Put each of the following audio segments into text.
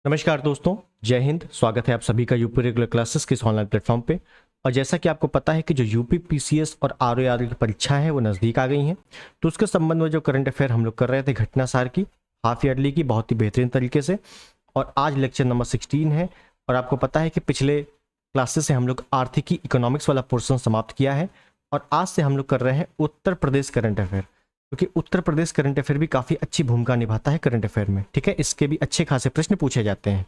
नमस्कार दोस्तों, जय हिंद। स्वागत है आप सभी का यूपी रेगुलर क्लासेस के इस ऑनलाइन प्लेटफॉर्म पे। और जैसा कि आपको पता है कि जो यूपी पीसीएस और आरओआर की परीक्षा है वो नज़दीक आ गई हैं, तो उसके संबंध में जो करंट अफेयर हम लोग कर रहे थे घटनासार की हाफ ईयरली की बहुत ही बेहतरीन तरीके से। और आज लेक्चर नंबर 16 है। और आपको पता है कि पिछले क्लासेस से हम लोग आर्थिकी इकोनॉमिक्स वाला पोर्सन समाप्त किया है और आज से हम लोग कर रहे हैं उत्तर प्रदेश करंट अफेयर, क्योंकि उत्तर प्रदेश करंट अफेयर भी काफ़ी अच्छी भूमिका निभाता है करंट अफेयर में। ठीक है, इसके भी अच्छे खासे प्रश्न पूछे जाते हैं।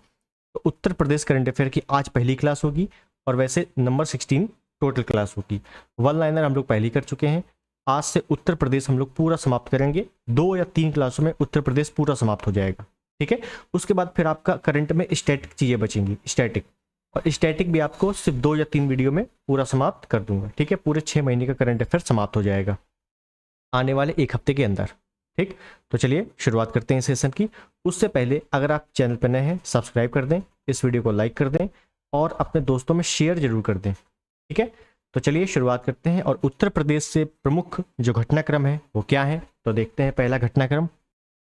तो उत्तर प्रदेश करंट अफेयर की आज पहली क्लास होगी और वैसे नंबर 16 टोटल क्लास होगी। वन लाइनर हम लोग पहले कर चुके हैं। आज से उत्तर प्रदेश हम लोग पूरा समाप्त करेंगे। 2 या 3 क्लासों में उत्तर प्रदेश पूरा समाप्त हो जाएगा। ठीक है, उसके बाद फिर आपका करंट में स्टैटिक चीज़ें बचेंगी, स्टैटिक। और स्टैटिक भी आपको सिर्फ 2 या 3 वीडियो में पूरा समाप्त कर दूंगा। ठीक है, पूरे 6 महीने का करंट अफेयर समाप्त हो जाएगा आने वाले 1 हफ्ते के अंदर। ठीक, तो चलिए शुरुआत करते हैं सेशन की। उससे पहले अगर आप चैनल पर नए हैं सब्सक्राइब कर दें, इस वीडियो को लाइक कर दें और अपने दोस्तों में शेयर जरूर कर दें। ठीक है, तो चलिए शुरुआत करते हैं। और उत्तर प्रदेश से प्रमुख जो घटनाक्रम है वो क्या है, तो देखते हैं पहला घटनाक्रम।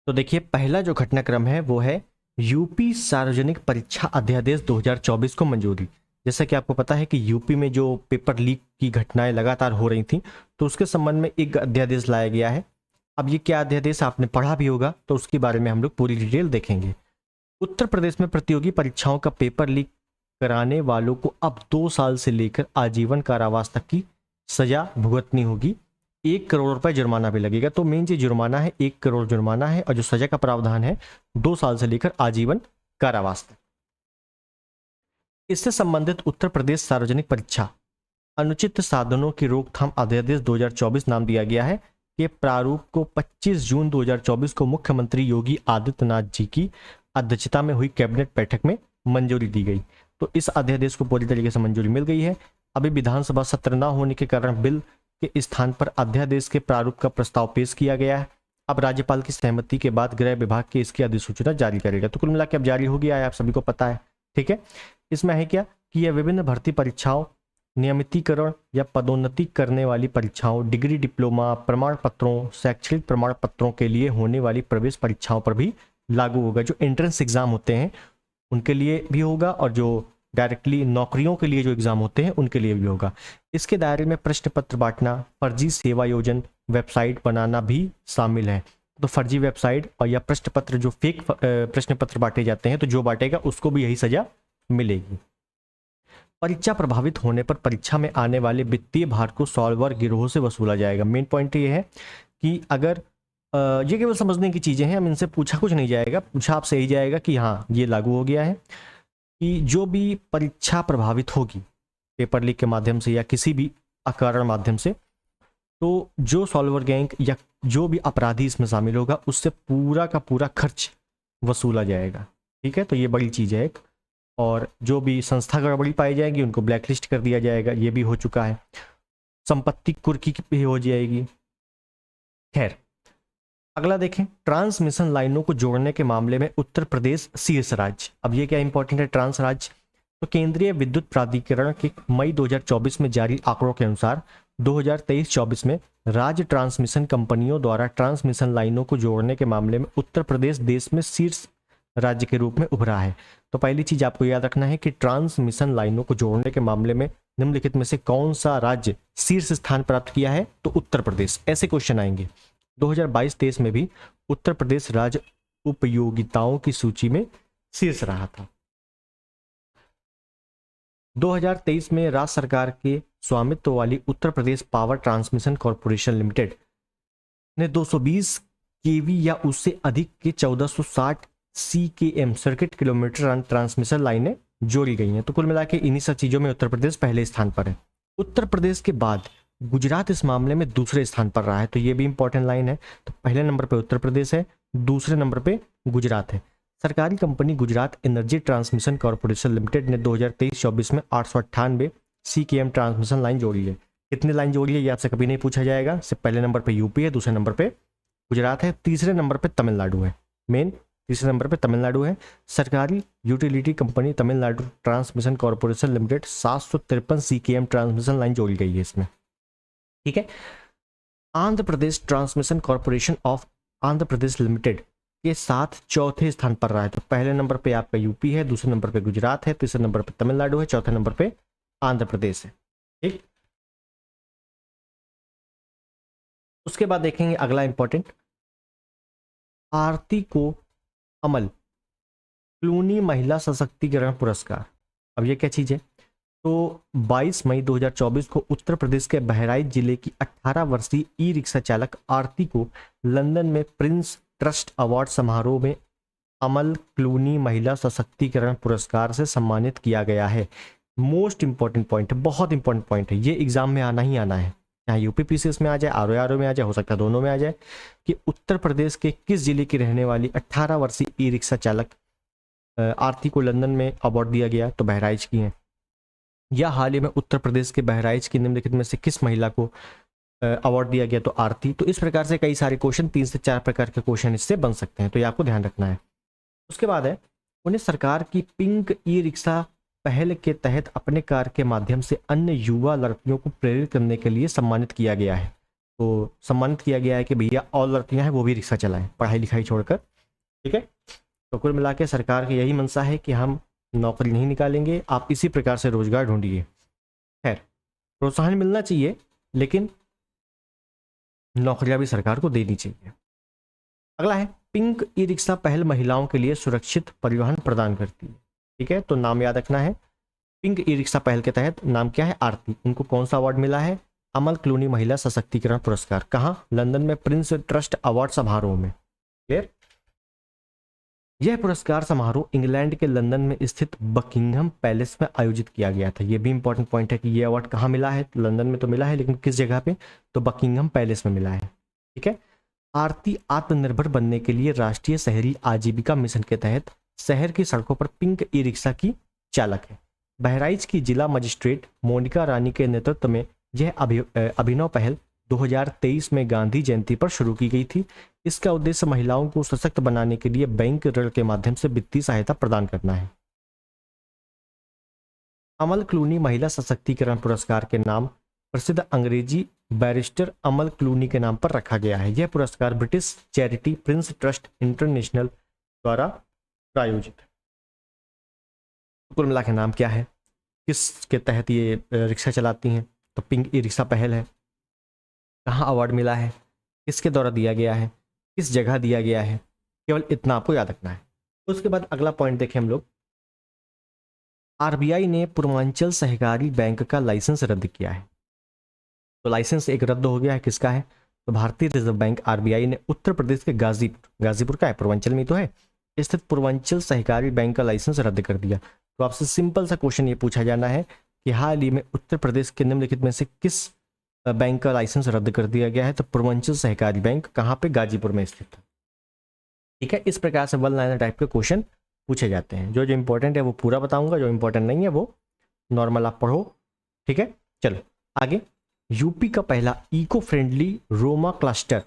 तो देखिए, पहला जो घटनाक्रम है वो है यूपी सार्वजनिक परीक्षा अध्यादेश 2024 को मंजूरी। जैसा कि आपको पता है कि यूपी में जो पेपर लीक की घटनाएं लगातार हो रही थी, तो उसके संबंध में एक अध्यादेश लाया गया है। अब ये क्या अध्यादेश आपने पढ़ा भी होगा, तो उसके बारे में हम लोग पूरी डिटेल देखेंगे। उत्तर प्रदेश में प्रतियोगी परीक्षाओं का पेपर लीक कराने वालों को अब 2 साल से लेकर आजीवन कारावास तक की सजा भुगतनी होगी। 1 करोड़ रुपए जुर्माना भी लगेगा। तो मेन जो जुर्माना है 1 करोड़ जुर्माना है और जो सजा का प्रावधान है 2 साल से लेकर आजीवन कारावास तक। इससे संबंधित उत्तर प्रदेश सार्वजनिक परीक्षा अनुचित साधनों की रोकथाम अध्यादेश 2024 नाम दिया गया है के प्रारूप को 25 जून 2024 को मुख्यमंत्री योगी आदित्यनाथ जी की अध्यक्षता में हुई कैबिनेट बैठक में मंजूरी दी गई। तो इस अध्यादेश को पूरी तरीके से मंजूरी मिल गई है। अभी विधानसभा सत्र न होने के कारण बिल के स्थान पर अध्यादेश के प्रारूप का प्रस्ताव पेश किया गया है। अब राज्यपाल की सहमति के बाद गृह विभाग की इसकी अधिसूचना जारी करेगा। तो कुल मिलाकर अब जारी हो गया है, आप सभी को पता है। ठीक है, इसमें है क्या कि यह विभिन्न भर्ती परीक्षाओं, नियमितीकरण या पदोन्नति करने वाली परीक्षाओं, डिग्री, डिप्लोमा, प्रमाण पत्रों, शैक्षणिक प्रमाण पत्रों के लिए होने वाली प्रवेश परीक्षाओं पर भी लागू होगा। जो एंट्रेंस एग्जाम होते हैं उनके लिए भी होगा और जो डायरेक्टली नौकरियों के लिए जो एग्जाम होते हैं उनके लिए भी होगा। इसके दायरे में प्रश्न पत्र बांटना, फर्जी सेवा योजन वेबसाइट बनाना भी शामिल है। तो फर्जी वेबसाइट और या प्रश्न पत्र, जो फेक प्रश्न पत्र बांटे जाते हैं, तो जो बांटेगा उसको भी यही सजा मिलेगी। परीक्षा प्रभावित होने पर परीक्षा में आने वाले वित्तीय भार को सॉल्वर गिरोह से वसूला जाएगा। मेन पॉइंट ये है कि अगर ये केवल समझने की चीज़ें हैं, हम इनसे पूछा कुछ नहीं जाएगा, पूछा आपसे यही जाएगा कि हाँ ये लागू हो गया है कि जो भी परीक्षा प्रभावित होगी पेपर लीक के माध्यम से या किसी भी अकारण माध्यम से, तो जो सॉल्वर गैंग या जो भी अपराधी इसमें शामिल होगा उससे पूरा का पूरा खर्च वसूला जाएगा। ठीक है, तो ये बड़ी चीज़ है एक। और जो भी संस्था गड़बड़ी पाई जाएगी उनको ब्लैकलिस्ट कर दिया जाएगा, ये भी हो चुका है। संपत्ति कुर्की भी हो जाएगी। खैर, अगला देखें, ट्रांसमिशन लाइनों को जोड़ने के मामले में उत्तर प्रदेश शीर्ष राज्य। अब ये क्या इंपॉर्टेंट है, ट्रांस राज्य। तो केंद्रीय विद्युत प्राधिकरण के मई 2024 में जारी आंकड़ों के अनुसार 2023-24 में राज्य ट्रांसमिशन कंपनियों द्वारा ट्रांसमिशन लाइनों को जोड़ने के मामले में उत्तर प्रदेश देश में शीर्ष राज्य के रूप में उभरा है। तो पहली चीज आपको याद रखना है कि ट्रांसमिशन लाइनों को जोड़ने के मामले में निम्नलिखित में से कौन सा राज्य शीर्ष स्थान प्राप्त किया है, तो उत्तर प्रदेश। ऐसे क्वेश्चन आएंगे। 2022-23 में भी उत्तर प्रदेश राज्य उपयोगिताओं की सूची में शीर्ष रहा था। 2023 में राज्य सरकार के स्वामित्व वाली Uttar Pradesh power transmission corporation limited ने 220 केवी या उससे अधिक के 1460 CKM सर्किट किलोमीटर ट्रांसमिशन लाइनें जोड़ी गई हैं। तो कुल मिला के इन्हीं सब चीज़ों में उत्तर प्रदेश पहले स्थान पर है। उत्तर प्रदेश के बाद गुजरात इस मामले में दूसरे स्थान पर रहा है। तो ये भी इंपॉर्टेंट लाइन है। तो पहले नंबर पे उत्तर प्रदेश है, दूसरे नंबर पे गुजरात है। सरकारी company Gujarat energy transmission corporation limited ने 2023-24 में 898 CKM ट्रांसमिशन लाइन जोड़ी है। कितनी लाइन जोड़ी है ये आपसे कभी नहीं पूछा जाएगा। सिर्फ पहले नंबर पे यूपी है, दूसरे नंबर पे गुजरात है, तीसरे नंबर पे तमिलनाडु है। मेन तीसरे नंबर पे तमिलनाडु है। सरकारी utility company Tamil Nadu transmission corporation limited 753 CKM transmission line जोड़ी गई है इसमें। ठीक है, Andhra Pradesh transmission corporation of Andhra Pradesh limited के साथ चौथे स्थान पर रहा है। तो पहले नंबर पे आपका यूपी है, दूसरे नंबर पे गुजरात है, तीसरे नंबर पे तमिलनाडु है, चौथे नंबर पे आंध्र प्रदेश है। ठीक, उसके बाद देखेंगे अगला इंपॉर्टेंट, आरती को अमल क्लूनी महिला सशक्तिकरण पुरस्कार। अब ये क्या चीज है? तो 22 मई 2024 को उत्तर प्रदेश के बहराइच जिले की 18 वर्षीय ई रिक्शा चालक आरती को लंदन में प्रिंस ट्रस्ट अवार्ड समारोह में अमल क्लूनी महिला सशक्तिकरण पुरस्कार से सम्मानित किया गया है। मोस्ट इंपॉर्टेंट पॉइंट है, बहुत इंपॉर्टेंट पॉइंट है, ये एग्जाम में आना ही आना है, चाहे यूपीपीसीएस में आ जाए, आरओ में आ जाए, हो सकता है दोनों में आ जाए, कि उत्तर प्रदेश के किस जिले की रहने वाली 18 वर्षीय ई रिक्शा चालक आरती को लंदन में अवार्ड दिया गया, तो बहराइच की है। या हाल ही में उत्तर प्रदेश के बहराइच की निम्नलिखित में से किस महिला को अवार्ड दिया गया, तो आरती। तो इस प्रकार से कई सारे क्वेश्चन, 3 से 4 प्रकार के क्वेश्चन इससे बन सकते हैं, तो ये आपको ध्यान रखना है। उसके बाद है, उन्हें सरकार की पिंक ई रिक्शा पहल के तहत अपने कार के माध्यम से अन्य युवा लड़कियों को प्रेरित करने के लिए सम्मानित किया गया है। तो सम्मानित किया गया है कि भैया और लड़कियां हैं वो भी रिक्शा चलाएं, पढ़ाई लिखाई छोड़कर। ठीक है, तो कुल मिला के सरकार की यही मंशा है कि हम नौकरी नहीं निकालेंगे, आप इसी प्रकार से रोजगार ढूंढिए। खैर, प्रोत्साहन मिलना चाहिए, लेकिन नौकरियां भी सरकार को देनी चाहिए। अगला है, पिंक ई रिक्शा पहल महिलाओं के लिए सुरक्षित परिवहन प्रदान करती है। ठीक है, तो नाम याद रखना है, पिंक ई रिक्शा पहल के तहत नाम क्या है? आरती। उनको कौन सा अवार्ड मिला है? अमल क्लूनी महिला सशक्तिकरण पुरस्कार। कहाँ? लंदन में प्रिंस ट्रस्ट अवार्ड समारोह में। क्लियर? यह पुरस्कार समारोह इंग्लैंड के लंदन में स्थित बकिंघम पैलेस में आयोजित किया गया था। यह भी इंपॉर्टेंट पॉइंट है कि यह अवार्ड कहाँ मिला है? लंदन में तो मिला है, लेकिन किस जगह पे? तो बकिंघम पैलेस में मिला है। ठीक है, आरती आत्मनिर्भर बनने के लिए राष्ट्रीय शहरी आजीविका मिशन के तहत शहर की सड़कों पर पिंक ई रिक्शा की चालक है। बहराइच की जिला मजिस्ट्रेट मोनिका रानी के नेतृत्व में यह अभिनव पहल 2023 में गांधी जयंती पर शुरू की गई थी। इसका उद्देश्य महिलाओं को सशक्त बनाने के लिए बैंक ऋण के माध्यम से वित्तीय सहायता प्रदान करना है। अमल क्लूनी महिला सशक्तिकरण पुरस्कार के नाम प्रसिद्ध अंग्रेजी बैरिस्टर अमल क्लूनी के नाम पर रखा गया है। यह पुरस्कार British charity Prince trust international द्वारा प्रायोजित है। कुल मिला के नाम क्या है? किसके तहत ये रिक्शा चलाती हैं? तो पिंक ई रिक्शा पहल है। कहाँ अवार्ड मिला है? किसके द्वारा दिया गया है? किस जगह दिया गया है? केवल इतना आपको याद रखना है। उसके बाद अगला पॉइंट देखें हम लोग, आरबीआई ने पूर्वांचल सहकारी बैंक का लाइसेंस रद्द किया है। तो लाइसेंस एक रद्द हो गया है, किसका है? तो भारतीय रिजर्व बैंक आरबीआई ने उत्तर प्रदेश के गाजीपुर का है, पूर्वांचल में तो है, स्थित पूर्वांचल सहकारी बैंक का लाइसेंस रद्द कर दिया। तो आपसे सिंपल सा क्वेश्चन ये पूछा जाना है कि हाल ही में उत्तर प्रदेश के निम्नलिखित में से किस बैंक का लाइसेंस रद्द कर दिया गया है? तो पूर्वांचल सहकारी बैंक, कहाँ पे? गाजीपुर में स्थित है। ठीक है, इस प्रकार से वन लाइनर टाइप के क्वेश्चन पूछे जाते हैं। जो जो इंपॉर्टेंट है वो पूरा बताऊंगा, जो इंपॉर्टेंट नहीं है वो नॉर्मल आप पढ़ो। ठीक है, चलो आगे। यूपी का पहला इको फ्रेंडली रोमा क्लस्टर,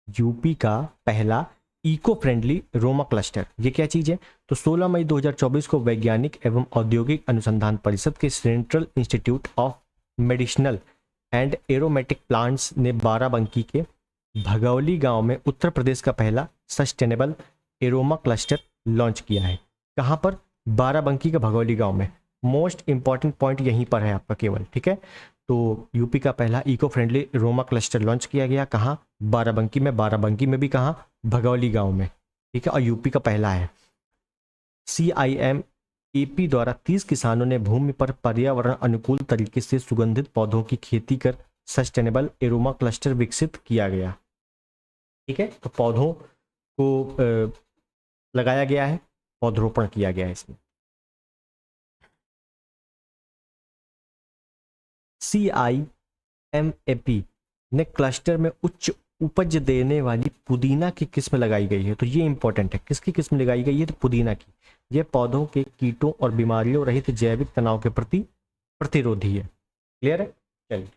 यूपी का पहला इको फ्रेंडली रोमा क्लस्टर, ये क्या चीज है? तो 16 मई 2024 को वैज्ञानिक एवं औद्योगिक अनुसंधान परिषद के central institute of medicinal and aromatic plants ने बाराबंकी के भगौली गांव में उत्तर प्रदेश का पहला सस्टेनेबल एरोमा क्लस्टर लॉन्च किया है। कहां पर? बाराबंकी के भगौली गांव में। मोस्ट इंपॉर्टेंट पॉइंट यहीं पर है आपका केवल। ठीक है, तो यूपी का पहला इको फ्रेंडली रोमा क्लस्टर लॉन्च किया गया, कहां? बाराबंकी में। बाराबंकी में भी कहां? भगौली गांव में। ठीक है, और यूपी का पहला है। CIM AP द्वारा 30 किसानों ने भूमि पर पर्यावरण अनुकूल तरीके से सुगंधित पौधों की खेती कर सस्टेनेबल एरोमा क्लस्टर विकसित किया गया। ठीक है, तो पौधों को लगाया गया है, पौधरोपण किया गया है इसमें। CIMAP ने क्लस्टर में उच्च उपज देने वाली पुदीना की किस्म लगाई गई है। तो ये इंपॉर्टेंट है, किसकी किस्म लगाई गई है? तो पुदीना की। यह पौधों के कीटों और बीमारियों रहित जैविक तनाव के प्रति प्रतिरोधी है। क्लियर है? चलिए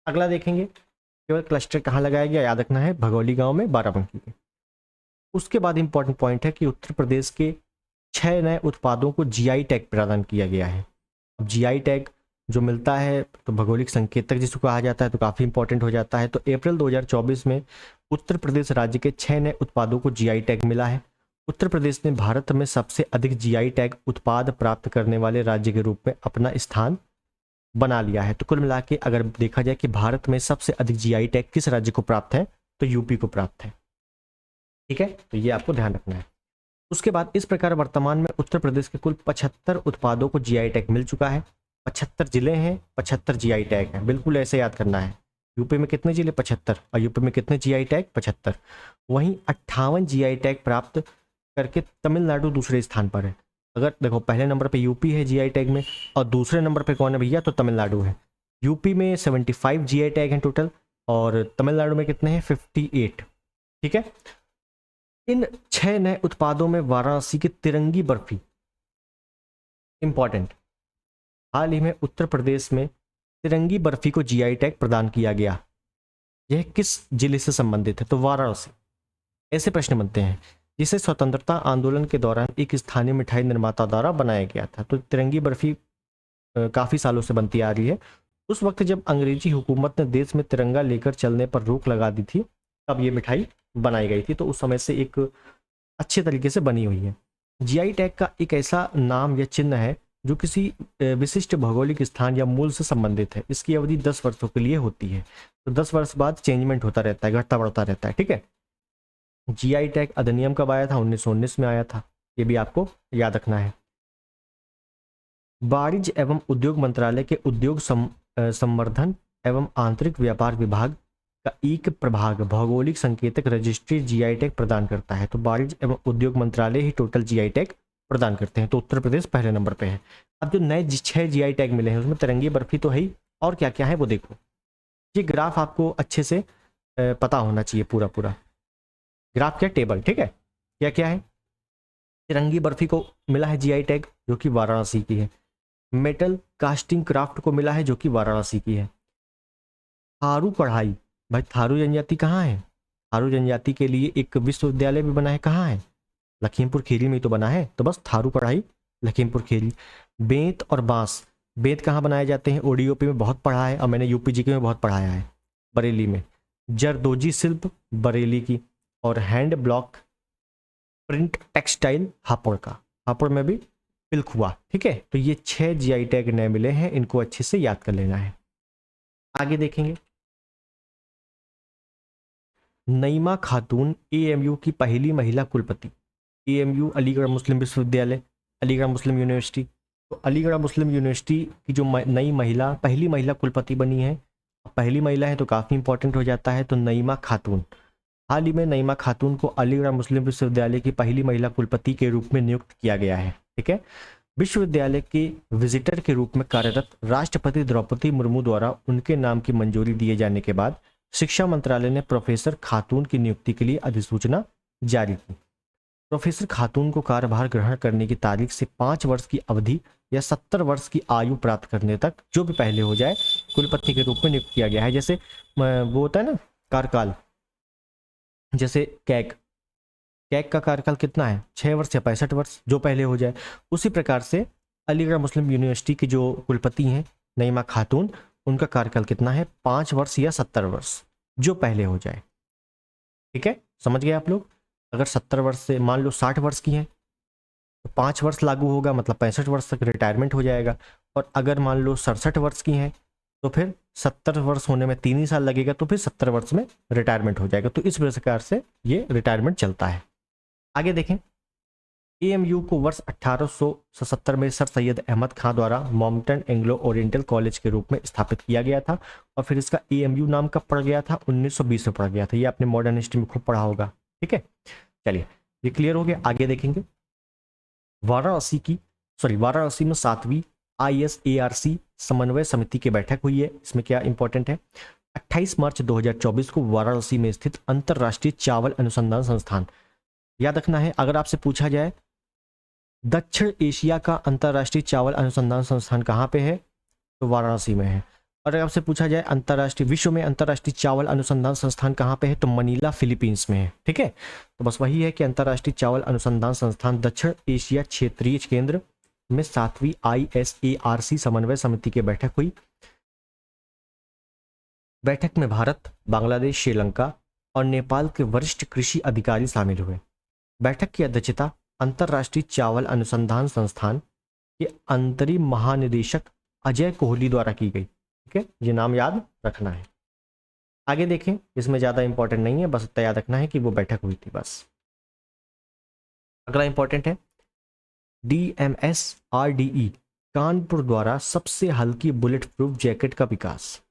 अगला देखेंगे। केवल क्लस्टर कहाँ लगाया गया याद रखना है, भगौली गांव में, बाराबंकी में। उसके बाद इंपॉर्टेंट पॉइंट है कि उत्तर प्रदेश के 6 नए उत्पादों को GI टैग प्रदान किया गया है। अब GI टैग जो मिलता है तो भौगोलिक संकेतक जिसको कहा जाता है तो काफ़ी इंपॉर्टेंट हो जाता है। तो अप्रैल 2024 में उत्तर प्रदेश राज्य के 6 नए उत्पादों को जीआई टैग मिला है। उत्तर प्रदेश ने भारत में सबसे अधिक जीआई टैग उत्पाद प्राप्त करने वाले राज्य के रूप में अपना स्थान बना लिया है। तो कुल मिला के अगर देखा जाए कि भारत में सबसे अधिक जीआई टैग किस राज्य को प्राप्त है, तो यूपी को प्राप्त है। ठीक है, तो ये आपको ध्यान रखना है। उसके बाद इस प्रकार वर्तमान में उत्तर प्रदेश के कुल 75 उत्पादों को जीआई टैग मिल चुका है। 75 जिले हैं, 75 जीआई टैग हैं, बिल्कुल ऐसे याद करना है। यूपी में कितने जिले? 75। और यूपी में कितने जीआई टैग? 75। वहीं 58 जीआई टैग प्राप्त करके तमिलनाडु दूसरे स्थान पर है। अगर देखो पहले नंबर पे यूपी है जीआई टैग में, और दूसरे नंबर पे कौन है भैया? तो तमिलनाडु है। यूपी में 75 जीआई टैग हैं टोटल, और तमिलनाडु में कितने हैं? 58। ठीक है, इन 6 नए उत्पादों में वाराणसी की तिरंगी बर्फी इंपॉर्टेंट। हाल ही में उत्तर प्रदेश में तिरंगी बर्फी को जीआई टैग प्रदान किया गया। यह किस जिले से संबंधित है? तो वाराणसी। ऐसे प्रश्न बनते हैं, जिसे स्वतंत्रता आंदोलन के दौरान एक स्थानीय मिठाई निर्माता द्वारा बनाया गया था। तो तिरंगी बर्फी काफ़ी सालों से बनती आ रही है। उस वक्त जब अंग्रेजी हुकूमत ने देश में तिरंगा लेकर चलने पर रोक लगा दी थी, तब ये मिठाई बनाई गई थी। तो उस समय से एक अच्छे तरीके से बनी हुई है। जीआई टैग का एक ऐसा नाम या चिन्ह है जो किसी विशिष्ट भौगोलिक स्थान या मूल से संबंधित है। इसकी अवधि 10 वर्षों के लिए होती है। तो 10 वर्ष बाद चेंजमेंट होता रहता है, घटता बढ़ता रहता है। ठीक है, जीआई टैग अधिनियम कब आया था? 1919 में आया था। ये भी आपको याद रखना है। वाणिज्य एवं उद्योग मंत्रालय के उद्योग संवर्धन एवं आंतरिक व्यापार विभाग का एक प्रभाग भौगोलिक संकेतक रजिस्ट्री जीआई टैग प्रदान करता है। तो वाणिज्य एवं उद्योग मंत्रालय ही टोटल जीआई टैग प्रदान करते हैं। तो उत्तर प्रदेश पहले नंबर पे है। अब जो नए 6 जीआई टैग मिले हैं उसमें तिरंगी बर्फी तो है ही, और क्या क्या है वो देखो। ये ग्राफ आपको अच्छे से पता होना चाहिए, पूरा पूरा ग्राफ क्या? टेबल। ठीक है, क्या क्या है? तिरंगी बर्फी को मिला है जीआई टैग जो कि वाराणसी की है। मेटल कास्टिंग क्राफ्ट को मिला है जो कि वाराणसी की है। थारू कढ़ाई, भाई थारू जनजाति कहाँ है? थारू जनजाति के लिए एक विश्वविद्यालय भी बना है, कहाँ है? लखीमपुर खीरी में तो बना है। तो बस थारू कढ़ाई लखीमपुर खीरी। बेंत और बांस, बेंत कहाँ बनाए जाते हैं? ओडीओपी में बहुत पढ़ा है, और मैंने यूपीजीके में बहुत पढ़ाया है, बरेली में। जरदोजी शिल्प बरेली की, और hand block print textile Hapur का, हापुड़ में भी पिलखुआ। ठीक है, तो ये 6 जीआई टैग नए मिले हैं, इनको अच्छे से याद कर लेना है। आगे देखेंगे, नईमा खातून एएमयू की पहली महिला कुलपति। एएमयू अलीगढ़ मुस्लिम विश्वविद्यालय, अलीगढ़ मुस्लिम यूनिवर्सिटी। तो अलीगढ़ मुस्लिम यूनिवर्सिटी की जो नई महिला, पहली महिला कुलपति बनी है, पहली महिला है तो काफ़ी इंपॉर्टेंट हो जाता है। तो नईमा खातून, हाल ही में नईमा खातून को अलीगढ़ मुस्लिम विश्वविद्यालय की पहली महिला कुलपति के रूप में नियुक्त किया गया है। ठीक है, विश्वविद्यालय के विजिटर के रूप में कार्यरत राष्ट्रपति द्रौपदी मुर्मू द्वारा उनके नाम की मंजूरी दिए जाने के बाद शिक्षा मंत्रालय ने प्रोफेसर खातून की नियुक्ति के लिए अधिसूचना जारी की। प्रोफेसर खातून को कार्यभार ग्रहण करने की तारीख से 5 वर्ष की अवधि या 70 वर्ष की आयु प्राप्त करने तक, जो भी पहले हो जाए, कुलपति के रूप में नियुक्त किया गया है। जैसे वो होता है ना कार्यकाल, जैसे कैग का कार्यकाल कितना है? 6 वर्ष या 65 वर्ष, जो पहले हो जाए। उसी प्रकार से अलीगढ़ मुस्लिम यूनिवर्सिटी की जो कुलपति हैं नईमा खातून, उनका कार्यकाल कितना है? 5 वर्ष या 70 वर्ष, जो पहले हो जाए। ठीक है, समझ गए आप लोग? अगर 70 वर्ष से मान लो 60 वर्ष की हैं तो 5 वर्ष लागू होगा, मतलब 65 वर्ष तक रिटायरमेंट हो जाएगा। और अगर मान लो 67 वर्ष की हैं तो फिर 70 वर्ष होने में 3 ही साल लगेगा, तो फिर 70 वर्ष में रिटायरमेंट हो जाएगा। तो इस प्रकार से ये रिटायरमेंट चलता है। आगे देखें, एएमयू को वर्ष 1877 में सर सैयद अहमद खां द्वारा मॉम्पटन एंग्लो ओरिएंटल कॉलेज के रूप में स्थापित किया गया था। और फिर इसका एएमयू नाम कब पड़ गया था? 1920 में पड़ गया था। ये आपने मॉडर्न हिस्ट्री में खूब पढ़ा होगा। ठीक है, चलिए ये क्लियर हो गया। आगे देखेंगे, वाराणसी में 7वीं ISARC समन्वय समिति की बैठक हुई है। इसमें क्या इंपॉर्टेंट है? 28 मार्च 2024 को वाराणसी में स्थित अंतर्राष्ट्रीय चावल अनुसंधान संस्थान, याद रखना है, अगर आपसे पूछा जाए दक्षिण एशिया का अंतर्राष्ट्रीय चावल अनुसंधान संस्थान कहाँ पे है, तो वाराणसी में है। और अगर आपसे पूछा जाए अंतर्राष्ट्रीय विश्व में अंतर्राष्ट्रीय चावल अनुसंधान संस्थान कहाँ पे है, तो मनीला फिलीपींस में है। ठीक है, तो बस वही है कि अंतर्राष्ट्रीय चावल अनुसंधान संस्थान दक्षिण एशिया क्षेत्रीय केंद्र में 7वीं ISARC समन्वय समिति की बैठक हुई। बैठक में भारत, बांग्लादेश, श्रीलंका और नेपाल के वरिष्ठ कृषि अधिकारी शामिल हुए। बैठक की अध्यक्षता अंतर्राष्ट्रीय चावल अनुसंधान संस्थान के अंतरिम महानिदेशक अजय कोहली द्वारा की गई। ठीक है, ये नाम याद रखना है। आगे देखें, इसमें ज़्यादा इंपॉर्टेंट नहीं है, बस इतना याद रखना है कि वो बैठक हुई थी बस। अगला इंपॉर्टेंट है DMS-RDE कानपुर द्वारा सबसे हल्की बुलेट प्रूफ जैकेट का विकास।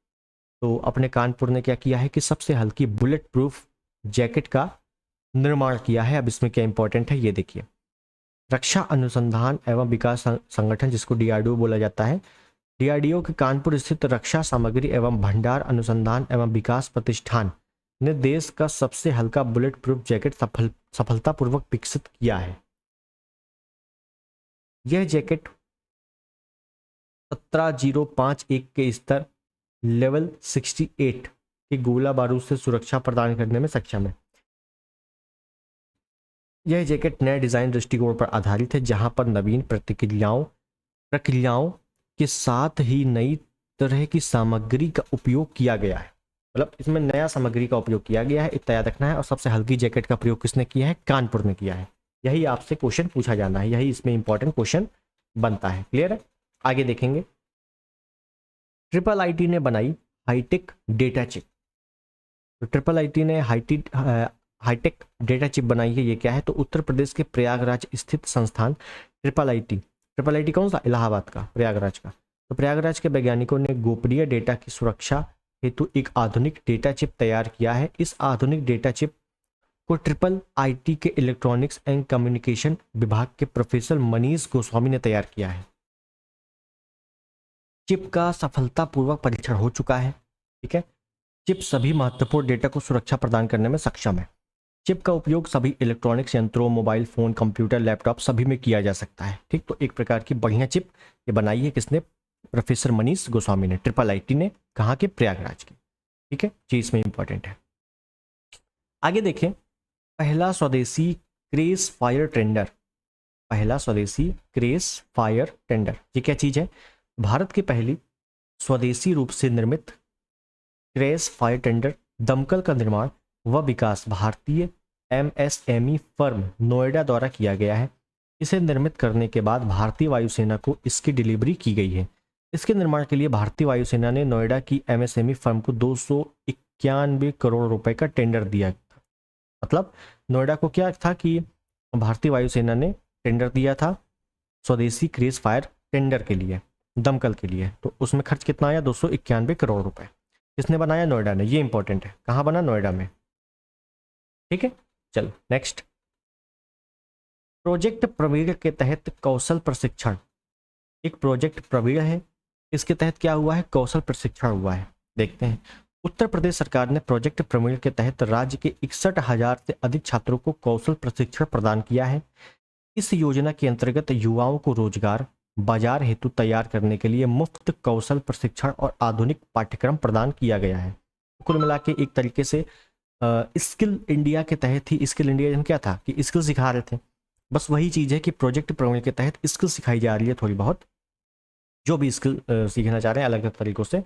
तो अपने कानपुर ने क्या किया है कि सबसे हल्की बुलेट प्रूफ जैकेट का निर्माण किया है। अब इसमें क्या इंपॉर्टेंट है ये देखिए। रक्षा अनुसंधान एवं विकास संगठन, जिसको DRDO बोला जाता है, DRDO के कानपुर स्थित रक्षा सामग्री एवं भंडार अनुसंधान एवं विकास प्रतिष्ठान ने देश का सबसे हल्का बुलेट प्रूफ जैकेट सफलतापूर्वक विकसित किया है। यह जैकेट 17051 के स्तर लेवल 68 के गोला बारूद से सुरक्षा प्रदान करने में सक्षम है। यह जैकेट नए डिजाइन दृष्टिकोण पर आधारित है, जहां पर नवीन प्रक्रियाओं के साथ ही नई तरह की सामग्री का उपयोग किया गया है। मतलब इसमें नया सामग्री का उपयोग किया गया है, इतना याद रखना है। और सबसे हल्की जैकेट का प्रयोग किसने किया है? कानपुर ने किया है। यही आपसे क्वेश्चन पूछा जाना है, यही इसमें इंपॉर्टेंट क्वेश्चन बनता है। क्लियर है? आगे देखेंगे। IIIT ने बनाई हाईटेक डेटा चिप। तो IIIT ने हाईटेक डेटा चिप बनाई है। ये क्या है? तो उत्तर प्रदेश के प्रयागराज स्थित संस्थान IIIT कौन सा? इलाहाबाद का, प्रयागराज का। तो प्रयागराज के वैज्ञानिकों ने गोपनीय डेटा की सुरक्षा हेतु एक आधुनिक डेटा चिप तैयार किया है। इस आधुनिक डेटा चिप को IIIT के इलेक्ट्रॉनिक्स एंड कम्युनिकेशन विभाग के प्रोफेसर मनीष गोस्वामी ने तैयार किया है। चिप का सफलतापूर्वक परीक्षण हो चुका है। ठीक है, चिप सभी महत्वपूर्ण डेटा को सुरक्षा प्रदान करने में सक्षम है। चिप का उपयोग सभी इलेक्ट्रॉनिक्स यंत्रों, मोबाइल फोन, कंप्यूटर, लैपटॉप सभी में किया जा सकता है। ठीक, तो एक प्रकार की बढ़िया चिप ये बनाई है किसने? प्रोफेसर मनीष गोस्वामी ने। IIIT ने, कहाँ के? प्रयागराज के। ठीक है, चीज इसमें इंपॉर्टेंट है। आगे देखें, पहला स्वदेशी क्रेस फायर टेंडर। पहला स्वदेशी क्रेस फायर टेंडर, ये क्या चीज है? भारत की पहली स्वदेशी रूप से निर्मित क्रेस फायर टेंडर दमकल का निर्माण व विकास भारतीय MSME फर्म नोएडा द्वारा किया गया है। इसे निर्मित करने के बाद भारतीय वायुसेना को इसकी डिलीवरी की गई है। इसके निर्माण के लिए भारतीय वायुसेना ने नोएडा की MSME फर्म को 291 करोड़ रुपए का टेंडर दिया था। मतलब नोएडा को क्या था कि भारतीय वायुसेना ने टेंडर दिया था स्वदेशी क्रेस फायर टेंडर के लिए, दमकल के लिए। तो उसमें खर्च कितना आया? 291 करोड़ रुपए। किसने बनाया? नोएडा ने। ये इंपॉर्टेंट है, कहाँ बना? नोएडा में। ठीक है, चलो नेक्स्ट। प्रोजेक्ट प्रवीण के तहत कौशल प्रशिक्षण। एक प्रोजेक्ट प्रवीण है, इसके तहत क्या हुआ है? कौशल प्रशिक्षण हुआ है। देखते हैं। उत्तर प्रदेश सरकार ने प्रोजेक्ट प्रवीण के तहत राज्य के 61,000 से अधिक छात्रों को कौशल प्रशिक्षण प्रदान किया है। इस योजना के अंतर्गत युवाओं को रोजगार बाजार हेतु तैयार करने के लिए मुफ्त कौशल प्रशिक्षण और आधुनिक पाठ्यक्रम प्रदान किया गया है। कुल मिला के एक तरीके से स्किल इंडिया के तहत ही, स्किल इंडिया क्या था कि स्किल सिखा रहे थे। बस वही चीज़ है कि प्रोजेक्ट प्रवीण के तहत स्किल सिखाई जा रही है थोड़ी बहुत। जो भी स्किल सीखना चाह रहे हैं अलग अलग तरीकों से,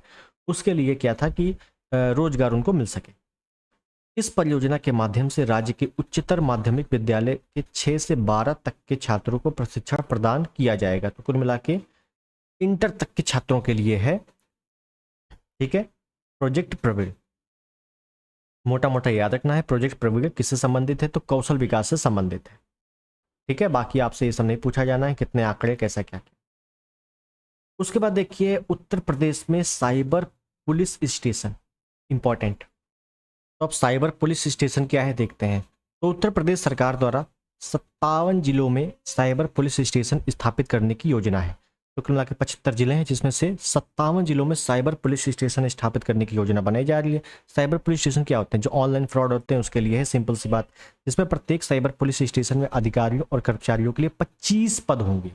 उसके लिए क्या था कि रोजगार उनको मिल सके। इस परियोजना के माध्यम से राज्य के उच्चतर माध्यमिक विद्यालय के 6 से 12 तक के छात्रों को प्रशिक्षण प्रदान किया जाएगा। तो कुल मिला के इंटर तक के छात्रों के लिए है। ठीक है, प्रोजेक्ट प्रवीण मोटा मोटा याद रखना है। प्रोजेक्ट प्रवीण किससे संबंधित है? तो कौशल विकास से संबंधित है। ठीक है, बाकी आपसे ये सब नहीं पूछा जाना है कितने आंकड़े, कैसा क्या क्या। उसके बाद देखिए, उत्तर प्रदेश में साइबर पुलिस स्टेशन इंपॉर्टेंट। तो अब साइबर पुलिस स्टेशन क्या है देखते हैं। तो उत्तर प्रदेश सरकार द्वारा 57 जिलों में साइबर पुलिस स्टेशन स्थापित करने की योजना है। तो कुल मिलाकर 75 जिले हैं, जिसमें से 57 जिलों में साइबर पुलिस स्टेशन स्थापित करने की योजना बनाई जा रही है। साइबर पुलिस स्टेशन क्या होते हैं? जो ऑनलाइन फ्रॉड होते हैं उसके लिए है, सिंपल सी बात। जिसमें प्रत्येक साइबर पुलिस स्टेशन में अधिकारियों और कर्मचारियों के लिए 25 पद होंगे।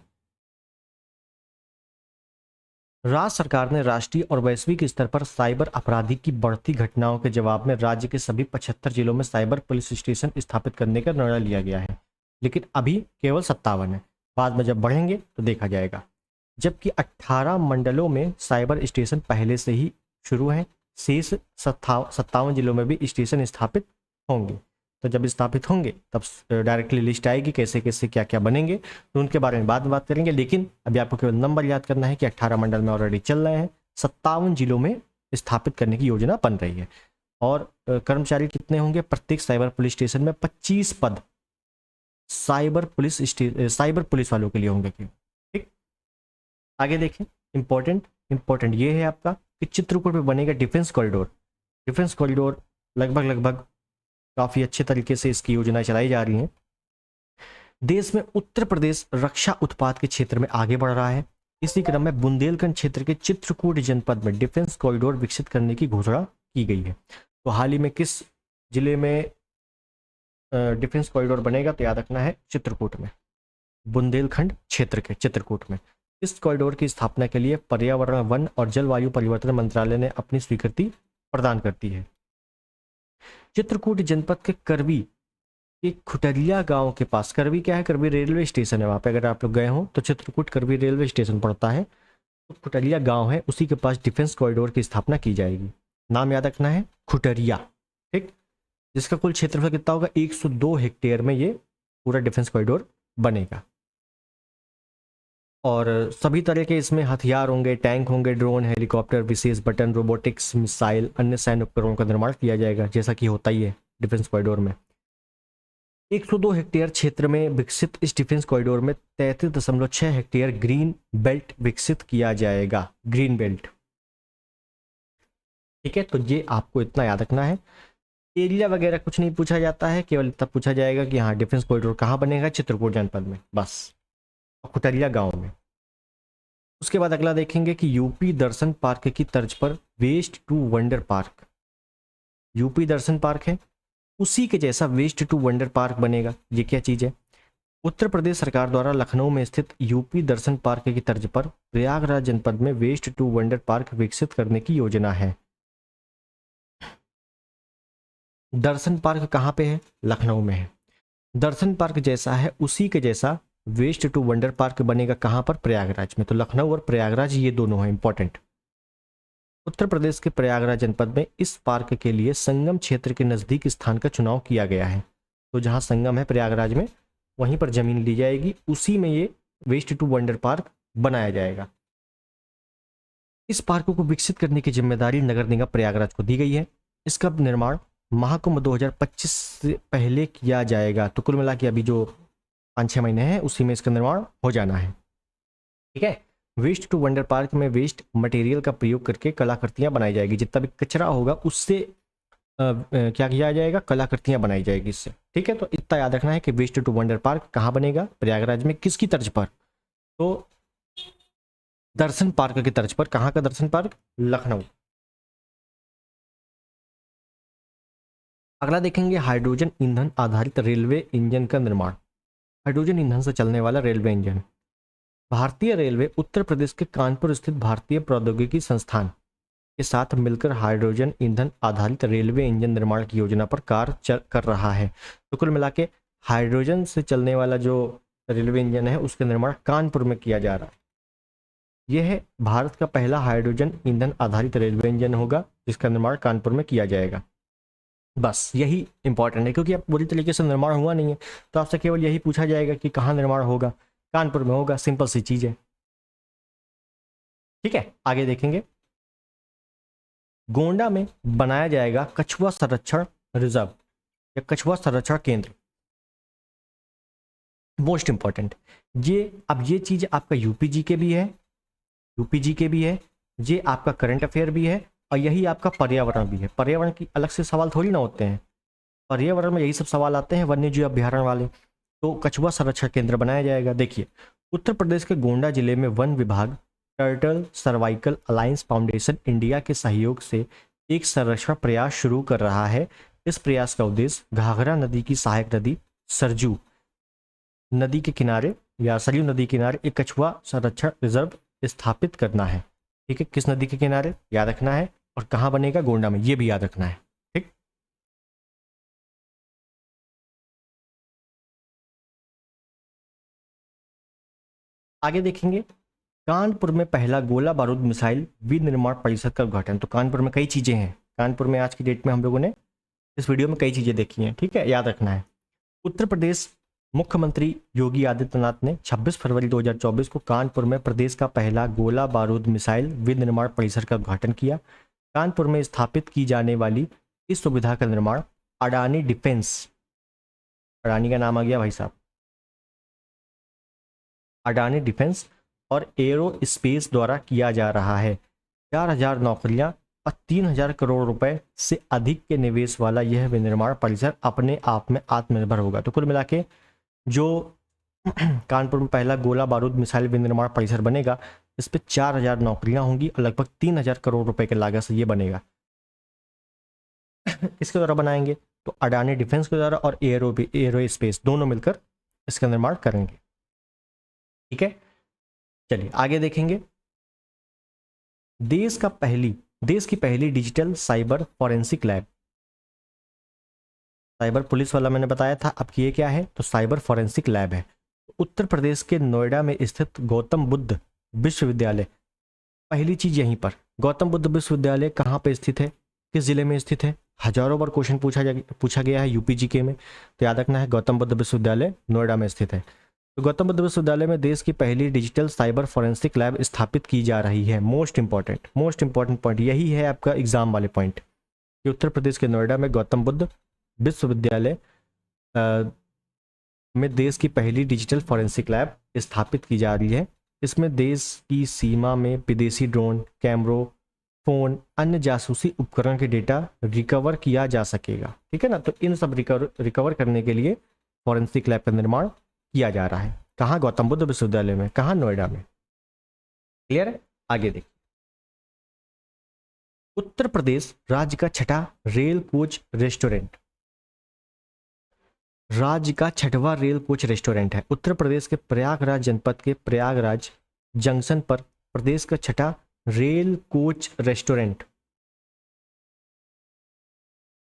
राज्य सरकार ने राष्ट्रीय और वैश्विक स्तर पर साइबर अपराधी की बढ़ती घटनाओं के जवाब में राज्य के सभी 75 जिलों में साइबर पुलिस स्टेशन स्थापित करने का निर्णय लिया गया है। लेकिन अभी केवल 57 है। बाद में जब बढ़ेंगे तो देखा जाएगा। जबकि 18 मंडलों में साइबर स्टेशन पहले से ही शुरू हैं, शेष 57 जिलों में भी स्टेशन स्थापित होंगे। तो जब स्थापित होंगे तब डायरेक्टली लिस्ट आएगी कैसे कैसे क्या क्या बनेंगे, तो उनके बारे में बाद में बात करेंगे। लेकिन अभी आपको केवल नंबर याद करना है कि 18 मंडल में ऑलरेडी चल रहे हैं, 57 जिलों में स्थापित करने की योजना बन रही है। और कर्मचारी कितने होंगे? प्रत्येक साइबर पुलिस स्टेशन में 25 पद साइबर पुलिस वालों के लिए होंगे। ठीक, आगे देखें। इंपॉर्टेंट ये है आपका कि चित्रकूट में बनेगा डिफेंस कॉरिडोर। डिफेंस कॉरिडोर लगभग काफ़ी अच्छे तरीके से इसकी योजनाएं चलाई जा रही हैं। देश में उत्तर प्रदेश रक्षा उत्पाद के क्षेत्र में आगे बढ़ रहा है। इसी क्रम में बुंदेलखंड क्षेत्र के चित्रकूट जनपद में डिफेंस कॉरिडोर विकसित करने की घोषणा की गई है। तो हाल ही में किस जिले में डिफेंस कॉरिडोर बनेगा? तो याद रखना है चित्रकूट में, बुंदेलखंड क्षेत्र के चित्रकूट में। इस कॉरिडोर की स्थापना के लिए पर्यावरण, वन और जलवायु परिवर्तन मंत्रालय ने अपनी स्वीकृति प्रदान करती है। चित्रकूट जनपद के करवी के खुटरिया गांव के पास, करवी क्या है? करवी रेलवे स्टेशन है। वहां पे अगर आप लोग गए हो तो चित्रकूट करवी रेलवे स्टेशन पड़ता है, तो खुटरिया गांव है, उसी के पास डिफेंस कॉरिडोर की स्थापना की जाएगी। नाम याद रखना है, खुटरिया। ठीक, जिसका कुल क्षेत्रफल कितना होगा? 102 हेक्टेयर में ये पूरा डिफेंस कॉरिडोर बनेगा। और सभी तरह के इसमें हथियार होंगे, टैंक होंगे, ड्रोन, हेलीकॉप्टर, विशेष बटन, रोबोटिक्स, मिसाइल, अन्य सैन्य उपकरणों का निर्माण किया जाएगा, जैसा कि होता ही है डिफेंस कॉरिडोर में। 102 हेक्टेयर क्षेत्र में विकसित इस डिफेंस कॉरिडोर में 33.6 हेक्टेयर ग्रीन बेल्ट विकसित किया जाएगा। ग्रीन बेल्ट, ठीक है। तो ये आपको इतना याद रखना है। एरिया वगैरह कुछ नहीं पूछा जाता है, केवल इतना पूछा जाएगा कि हाँ डिफेंस कॉरिडोर कहाँ बनेगा? चित्रकूट जनपद में, बस, खुटरिया गांव में। उसके बाद अगला देखेंगे कि यूपी दर्शन पार्क की तर्ज पर waste to wonder park. UP Darshan park है, उसी के जैसा वेस्ट टू वंडर पार्क बनेगा। ये क्या चीज है? उत्तर प्रदेश सरकार द्वारा लखनऊ में स्थित यूपी दर्शन पार्क की तर्ज पर प्रयागराज जनपद में वेस्ट टू वंडर पार्क विकसित करने की योजना है। दर्शन पार्क कहाँ पे है? लखनऊ में है। दर्शन पार्क जैसा है, उसी के जैसा वेस्ट टू वंडर पार्क बनेगा। कहाँ पर? प्रयागराज में। तो लखनऊ और प्रयागराज ये दोनों हैं इंपॉर्टेंट। उत्तर प्रदेश के प्रयागराज जनपद में इस पार्क के लिए संगम क्षेत्र के नजदीक स्थान का चुनाव किया गया है। तो जहां संगम है प्रयागराज में, वहीं पर जमीन ली जाएगी, उसी में ये वेस्ट टू वंडर पार्क बनाया जाएगा। इस पार्क को विकसित करने की जिम्मेदारी नगर निगम प्रयागराज को दी गई है। इसका निर्माण महाकुंभ 2025 से पहले किया जाएगा। तो कुल मिला के अभी जो 5-6 महीने हैं उसी में इसका निर्माण हो जाना है। ठीक है। वेस्ट टू वंडर पार्क में वेस्ट मटेरियल का प्रयोग करके कलाकृतियां बनाई जाएगी। जितना भी कचरा होगा उससे क्या किया जाएगा? कलाकृतियां बनाई जाएगी इससे। ठीक है, तो इतना याद रखना है कि वेस्ट टू वंडर पार्क कहाँ बनेगा? प्रयागराज में। किसकी तर्ज पर? तो दर्शन पार्क की तर्ज पर। कहाँ का दर्शन पार्क? लखनऊ। अगला देखेंगे हाइड्रोजन ईंधन आधारित रेलवे इंजन का निर्माण। हाइड्रोजन ईंधन से चलने वाला रेलवे इंजन। भारतीय रेलवे उत्तर प्रदेश के कानपुर स्थित भारतीय प्रौद्योगिकी संस्थान के साथ मिलकर हाइड्रोजन ईंधन आधारित रेलवे इंजन निर्माण की योजना पर कार्य कर रहा है। तो कुल मिला के हाइड्रोजन से चलने वाला जो रेलवे इंजन है उसका निर्माण कानपुर में किया जा रहा है। यह है भारत का पहला हाइड्रोजन ईंधन आधारित रेलवे इंजन होगा जिसका निर्माण कानपुर में किया जाएगा। बस यही इंपॉर्टेंट है, क्योंकि अब पूरी तरीके से निर्माण हुआ नहीं है, तो आपसे केवल यही पूछा जाएगा कि कहाँ निर्माण होगा? कानपुर में होगा। सिंपल सी चीज है। ठीक है, आगे देखेंगे। गोंडा में बनाया जाएगा कछुआ संरक्षण रिजर्व या कछुआ संरक्षण केंद्र। मोस्ट इंपॉर्टेंट ये चीज आपका यूपीजी के भी है, ये आपका करंट अफेयर भी है, और यही आपका पर्यावरण भी है। पर्यावरण की अलग से सवाल थोड़ी ना होते हैं, पर्यावरण में यही सब सवाल आते हैं, वन्य जीव अभ्यारण्य वाले। तो कछुआ संरक्षण केंद्र बनाया जाएगा। देखिए, उत्तर प्रदेश के गोंडा जिले में वन विभाग turtle cervical alliance foundation India के सहयोग से एक संरक्षण प्रयास शुरू कर रहा है। इस प्रयास का उद्देश्य घाघरा नदी की सहायक नदी सरजू नदी के किनारे या सरयू नदी के किनारे एक कछुआ संरक्षण रिजर्व स्थापित करना है। ठीक है, किस नदी के किनारे? याद रखना है। और कहाँ बनेगा? गोंडा में। ये भी याद रखना है। आगे देखेंगे, कानपुर में पहला गोला बारूद मिसाइल विनिर्माण परिषद का उद्घाटन। तो कानपुर में कई चीजें हैं, कानपुर में आज की डेट में हम लोगों ने इस वीडियो में कई चीजें देखी हैं, ठीक है, याद रखना है। उत्तर प्रदेश मुख्यमंत्री योगी आदित्यनाथ ने 26 फरवरी 2024 को कानपुर में प्रदेश का पहला गोला बारूद मिसाइल विनिर्माण परिसर का उद्घाटन किया। कानपुर में स्थापित की जाने वाली इस सुविधा का निर्माण अडानी डिफेंस, अडानी का नाम आ गया भाई साहब, अडानी डिफेंस और एरो स्पेस द्वारा किया जा रहा है। 4000 नौकरियां और 3000 करोड़ रुपए से अधिक के निवेश वाला यह विनिर्माण परिसर अपने आप में आत्मनिर्भर होगा। तो कुल मिला के जो कानपुर में पहला गोला बारूद मिसाइल विनिर्माण परिसर बनेगा, इस पे 4000 नौकरियां होंगी और लगभग 3000 करोड़ रुपए के लागत से ये बनेगा। किसके द्वारा बनाएंगे? तो अडानी डिफेंस के द्वारा और एरो स्पेस दोनों मिलकर इसका निर्माण करेंगे, ठीक है। चलिए आगे देखेंगे, देश की पहली digital cyber forensic lab, cyber police वाला मैंने बताया था, अब ये क्या है? तो साइबर फॉरेंसिक लैब है। उत्तर प्रदेश के नोएडा में स्थित गौतम बुद्ध विश्वविद्यालय, पहली चीज यहीं पर, गौतम बुद्ध विश्वविद्यालय कहाँ पे स्थित है, किस जिले में स्थित है? हजारों बार क्वेश्चन पूछा गया है यूपी जीके में, तो याद रखना है गौतम बुद्ध विश्वविद्यालय नोएडा में स्थित है। तो गौतम बुद्ध विश्वविद्यालय में देश की पहली डिजिटल साइबर फॉरेंसिक लैब स्थापित की जा रही है। मोस्ट इंपॉर्टेंट पॉइंट यही है आपका एग्जाम वाले पॉइंट, कि उत्तर प्रदेश के नोएडा में गौतम बुद्ध विश्वविद्यालय में देश की पहली डिजिटल फॉरेंसिक लैब स्थापित की जा रही है। इसमें देश की सीमा में विदेशी ड्रोन, कैमरों, फोन, अन्य जासूसी उपकरण के डेटा रिकवर किया जा सकेगा, ठीक है ना। तो इन सब रिकवर करने के लिए फॉरेंसिक लैब का निर्माण किया जा रहा है। कहाँ? गौतम बुद्ध विश्वविद्यालय में। कहाँ? नोएडा में। क्लियर है? आगे देखिए, उत्तर प्रदेश राज्य का छठा रेल कोच रेस्टोरेंट, राज्य का छठवां रेल कोच रेस्टोरेंट है। उत्तर प्रदेश के प्रयागराज जनपद के प्रयागराज जंक्शन पर प्रदेश का छठा रेल कोच रेस्टोरेंट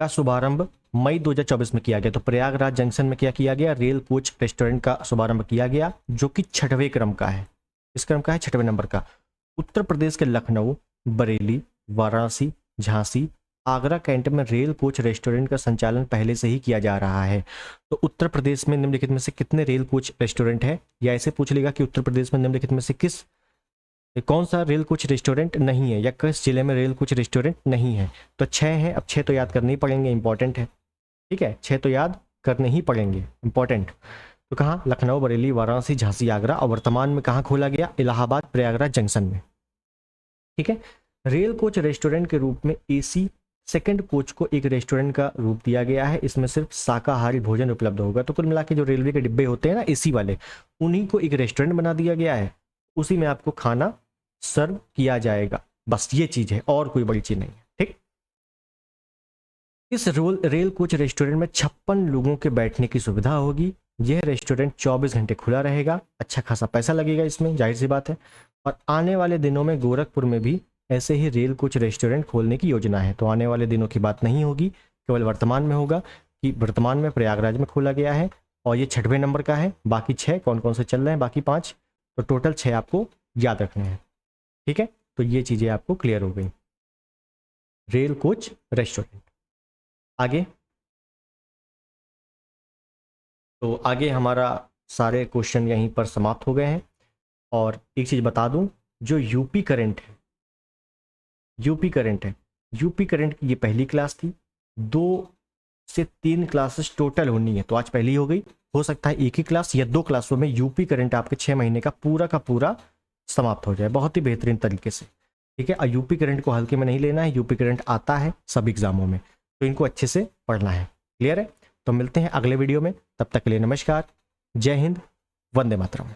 का शुभारंभ मई 2024 में किया गया। तो प्रयागराज जंक्शन में क्या किया गया? रेल कोच रेस्टोरेंट का शुभारंभ किया गया, जो कि 6वें क्रम का है। इस क्रम का है 6वें नंबर का। उत्तर प्रदेश के लखनऊ, बरेली, वाराणसी, झांसी, आगरा कैंट में रेल कोच रेस्टोरेंट का संचालन पहले से ही किया जा रहा है। तो उत्तर प्रदेश में निम्नलिखित में से कितने रेल कोच रेस्टोरेंट है, या ऐसे पूछ लेगा कि उत्तर प्रदेश में निम्नलिखित में से कौन सा रेल कोच रेस्टोरेंट नहीं है, या किस जिले में रेल कोच रेस्टोरेंट नहीं है? तो 6 है। अब 6 तो याद करने ही पड़ेंगे, इंपॉर्टेंट है, ठीक है, 6 तो याद करने ही पड़ेंगे, इंपॉर्टेंट। तो कहाँ? लखनऊ, बरेली, वाराणसी, झांसी, आगरा, और वर्तमान में कहाँ खोला गया? इलाहाबाद प्रयागराज जंक्शन में, ठीक है। रेल कोच रेस्टोरेंट के रूप में एसी सेकंड कोच को एक रेस्टोरेंट का रूप दिया गया है। इसमें सिर्फ शाकाहारी भोजन उपलब्ध होगा। तो कुल मिला के जो रेलवे के डिब्बे होते हैं ना एसी वाले, उन्हीं को एक रेस्टोरेंट बना दिया गया है, उसी में आपको खाना सर्व किया जाएगा। बस ये चीज है, और कोई बड़ी चीज नहीं है, ठीक। इस रेल कोच रेस्टोरेंट में 56 लोगों के बैठने की सुविधा होगी। यह रेस्टोरेंट 24 घंटे खुला रहेगा। अच्छा खासा पैसा लगेगा इसमें, जाहिर सी बात है। और आने वाले दिनों में गोरखपुर में भी ऐसे ही रेल कोच रेस्टोरेंट खोलने की योजना है। तो आने वाले दिनों की बात नहीं होगी, केवल वर्तमान में होगा कि वर्तमान में प्रयागराज में खोला गया है, और ये 6वें नंबर का है। बाकी 6 कौन कौन से चल रहे हैं? बाकी 5, तो टोटल 6 आपको याद रखने हैं, ठीक है। तो ये चीजें आपको क्लियर हो गई, रेल कोच रेस्टोरेंट। आगे तो आगे हमारा सारे क्वेश्चन यहीं पर समाप्त हो गए हैं। और एक चीज बता दूं, जो यूपी करंट है, यूपी करंट की ये पहली क्लास थी। 2 से 3 क्लासेस टोटल होनी है, तो आज पहली हो गई। हो सकता है एक ही क्लास या 2 क्लासों में यूपी करंट आपके 6 महीने का पूरा समाप्त हो जाए, बहुत ही बेहतरीन तरीके से, ठीक है। और यूपी करंट को हल्के में नहीं लेना है, यूपी करंट आता है सब एग्जामों में, तो इनको अच्छे से पढ़ना है। क्लियर है? तो मिलते हैं अगले वीडियो में, तब तक के लिए नमस्कार, जय हिंद, वंदे मातरम।